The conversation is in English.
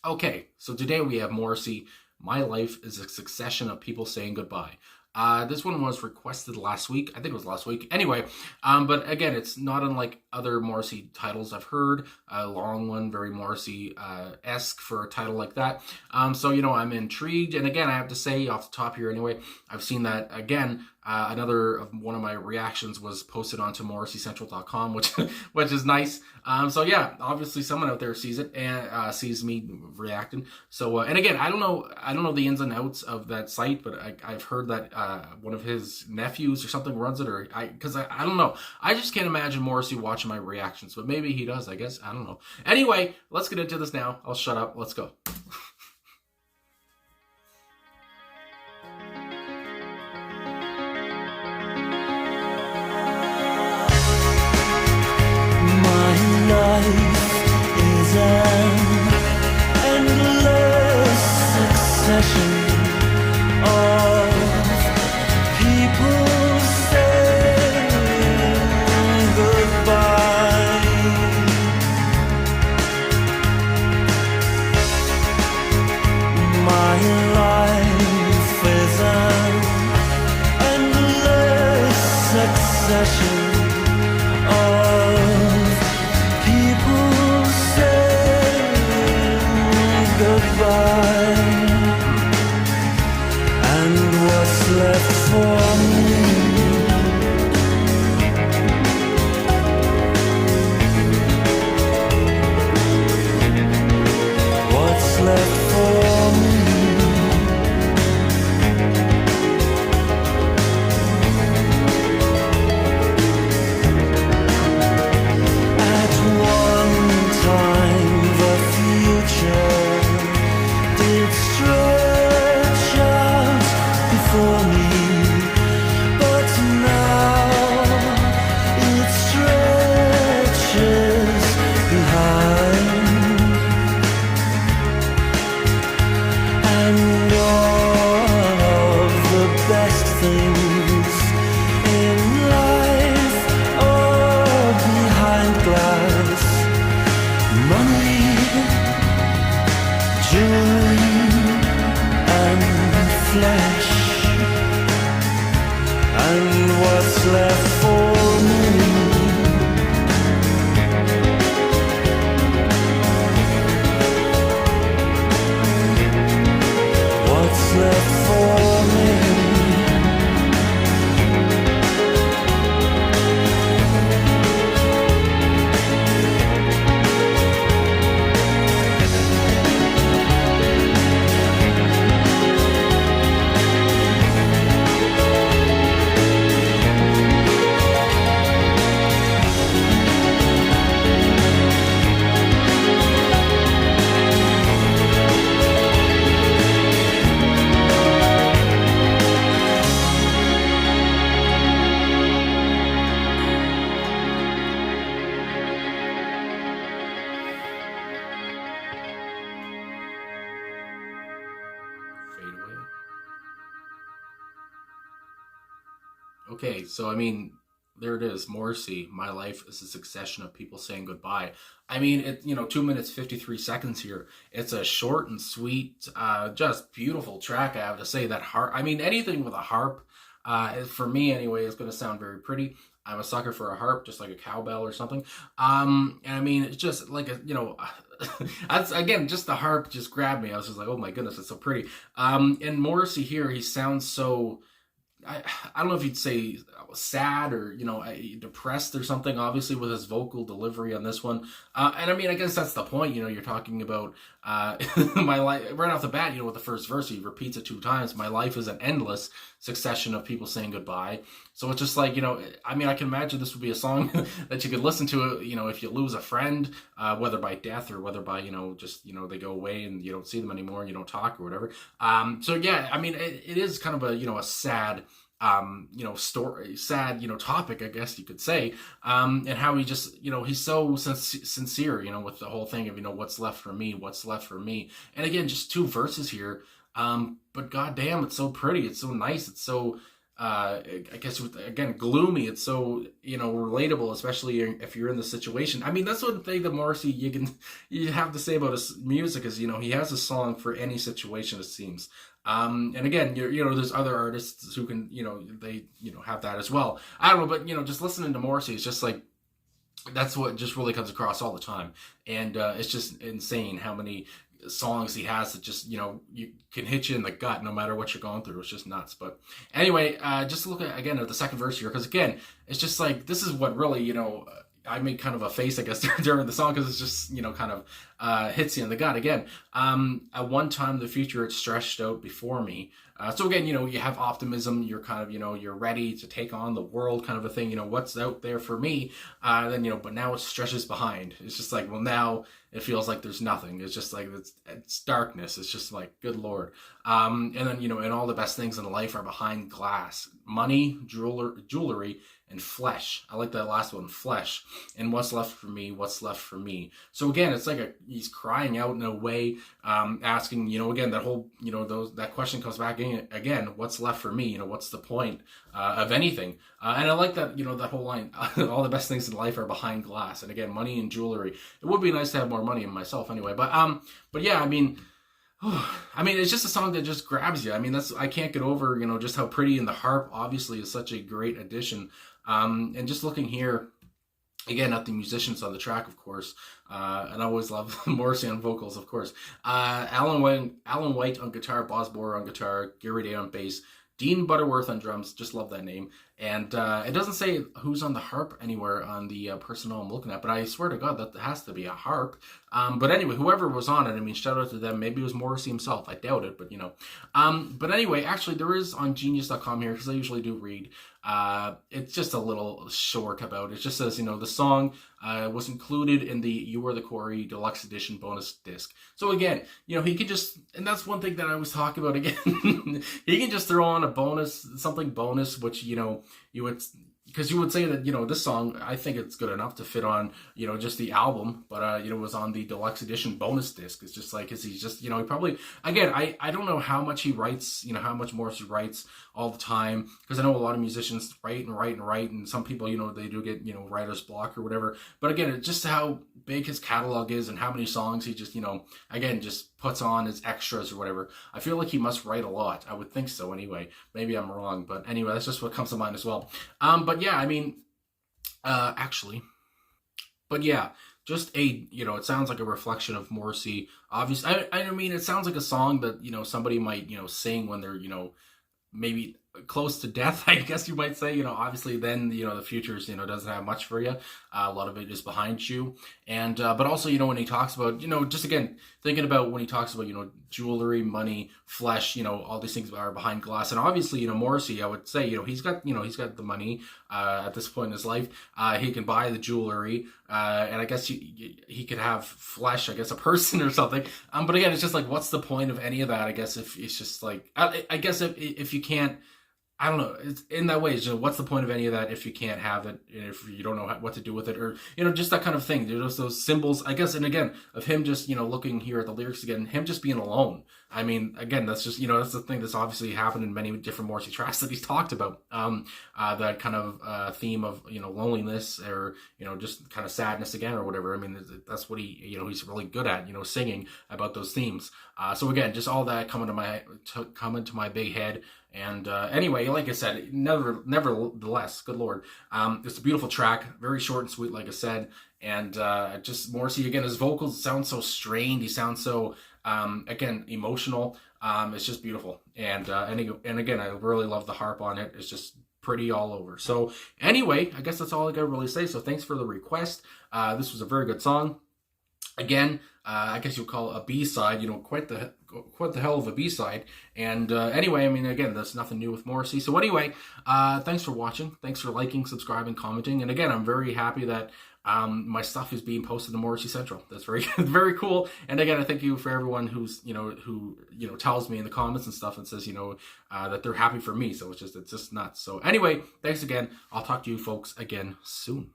Okay, so today we have Morrissey. My life is a succession of people saying goodbye. This one was requested last week. I think it was last week. Anyway, but again, it's not unlike other Morrissey titles I've heard. A long one, very Morrissey-esque for a title like that. So, I'm intrigued. And again, I have to say off the top here anyway, I've seen that again. Another of one of my reactions was posted onto MorrisseyCentral.com, which is nice. So yeah, obviously someone out there sees it and sees me reacting. So and again, I don't know the ins and outs of that site, but I've heard that one of his nephews or something runs it, or because I don't know. I just can't imagine Morrissey watching my reactions, but maybe he does. I guess I don't know. Anyway, let's get into this now. I'll shut up. Let's go. Life is an endless succession of people saying goodbye. My life is an endless succession of people saying goodbye, and what's left for me? What's left for me? And what's left for me? What's left for me? Okay, so there it is, Morrissey. My life is a succession of people saying goodbye. 2 minutes 53 seconds here. It's a short and sweet, just beautiful track. I have to say that harp. Anything with a harp, for me anyway, is going to sound very pretty. I'm a sucker for a harp, just like a cowbell or something. It's just like that's again, just the harp just grabbed me. I was just like, oh my goodness, it's so pretty. And Morrissey here, he sounds so. I don't know if you'd say sad or depressed or something, obviously with his vocal delivery on this one, and I guess that's the point. You're talking about my life right off the bat. With the first verse, he repeats it 2 times. My life is an endless succession of people saying goodbye. So it's just like, I can imagine this would be a song that you could listen to, if you lose a friend, whether by death or whether by, just, they go away and you don't see them anymore and you don't talk or whatever. So yeah, it is kind of a sad, story, sad, topic, I guess you could say, and how he just, he's so sincere, with the whole thing of, what's left for me, what's left for me. And again, just 2 verses here, but goddamn, it's so pretty, it's so nice, it's so, I guess again, gloomy. It's so, relatable, especially if you're in the situation. I mean, that's one thing that Morrissey you have to say about his music is, he has a song for any situation, it seems. And again, there's other artists who can, they, have that as well. I don't know, but just listening to Morrissey is just like, that's what just really comes across all the time. And it's just insane how many songs he has that just, you can hit you in the gut no matter what you're going through. It's just nuts. But anyway, just look at, again, at the second verse here, because again, it's just like, this is what really, I made kind of a face, I guess, during the song, because it's just, kind of hits you in the gut. Again, at one time, the future, it's stretched out before me. So again, you have optimism, you're kind of, you're ready to take on the world kind of a thing, what's out there for me, then, but now it stretches behind. It's just like, well, now it feels like there's nothing. It's just like, it's darkness. It's just like, good Lord. And then, and all the best things in life are behind glass: money, jewelry, and flesh. I like that last one, flesh. And what's left for me? What's left for me? So again, it's like he's crying out in a way, asking, again, that whole, that question comes back in again, what's left for me? What's the point of anything? And I like that, that whole line, all the best things in life are behind glass. And again, money and jewelry. It would be nice to have more money in myself anyway. But yeah, I mean, it's just a song that just grabs you. I mean, I can't get over, just how pretty, and the harp obviously is such a great addition. And just looking here, again, at the musicians on the track, of course, and I always love Morrissey on vocals, of course. Alan White on guitar, Boz Borer on guitar, Gary Day on bass, Dean Butterworth on drums, just love that name. And it doesn't say who's on the harp anywhere on the personnel I'm looking at, but I swear to God that has to be a harp. But anyway, whoever was on it, I mean, shout out to them. Maybe it was Morrissey himself. I doubt it, but But anyway, actually, there is on Genius.com here, because I usually do read. It's just a little short about it. It just says, the song was included in the You Were the Quarry Deluxe Edition bonus disc. So again, he could just, and that's one thing that I was talking about again, he can just throw on a bonus, something bonus, which, you would, because you would say that, this song, I think it's good enough to fit on, just the album, but, it was on the deluxe edition bonus disc. It's just like, is he just, he probably, again, I don't know how much he writes, how much Morrissey writes all the time, because I know a lot of musicians write, and some people, they do get, writer's block or whatever. But again, it's just how big his catalog is and how many songs he just, again, just puts on as extras or whatever. I feel like he must write a lot. I would think so anyway. Maybe I'm wrong, but anyway, that's just what comes to mind as well. But yeah, I mean, actually, but yeah, just it sounds like a reflection of Morrissey. Obviously, I mean, it sounds like a song that, somebody might, sing when they're, maybe close to death, I guess you might say. Obviously then, the futures, doesn't have much for you. A lot of it is behind you. And, but also, when he talks about, just again, thinking about when he talks about, jewelry, money, flesh, all these things are behind glass. And obviously, Morrissey, I would say, he's got the money, at this point in his life. He can buy the jewelry, and I guess he could have flesh, I guess a person or something. But again, it's just like, what's the point of any of that? I guess if it's just like, I guess if you can't, I don't know. It's in that way. What's the point of any of that if you can't have it, and if you don't know what to do with it, or just that kind of thing. There's those symbols, I guess. And again, of him just looking here at the lyrics again, him just being alone. I mean, again, that's just that's the thing that's obviously happened in many different Morrissey tracks that he's talked about. That kind of theme of loneliness, or just kind of sadness again, or whatever. I mean, that's what he's really good at. Singing about those themes. So again, just all that coming to my big head. And anyway, like I said, nevertheless, good Lord, it's a beautiful track, very short and sweet, like I said. And just Morrissey, again, his vocals sound so strained. He sounds so, again, emotional. It's just beautiful. And again, I really love the harp on it. It's just pretty all over. So anyway, I guess that's all I gotta really say. So thanks for the request. This was a very good song. Again, I guess you'll call it a B-side, quite the hell of a B-side. And anyway, I mean, again, that's nothing new with Morrissey. So anyway, thanks for watching. Thanks for liking, subscribing, commenting. And again, I'm very happy that my stuff is being posted to Morrissey Central. That's very, very cool. And again, I thank you for everyone who's, who tells me in the comments and stuff and says, that they're happy for me. So it's just nuts. So anyway, thanks again. I'll talk to you folks again soon.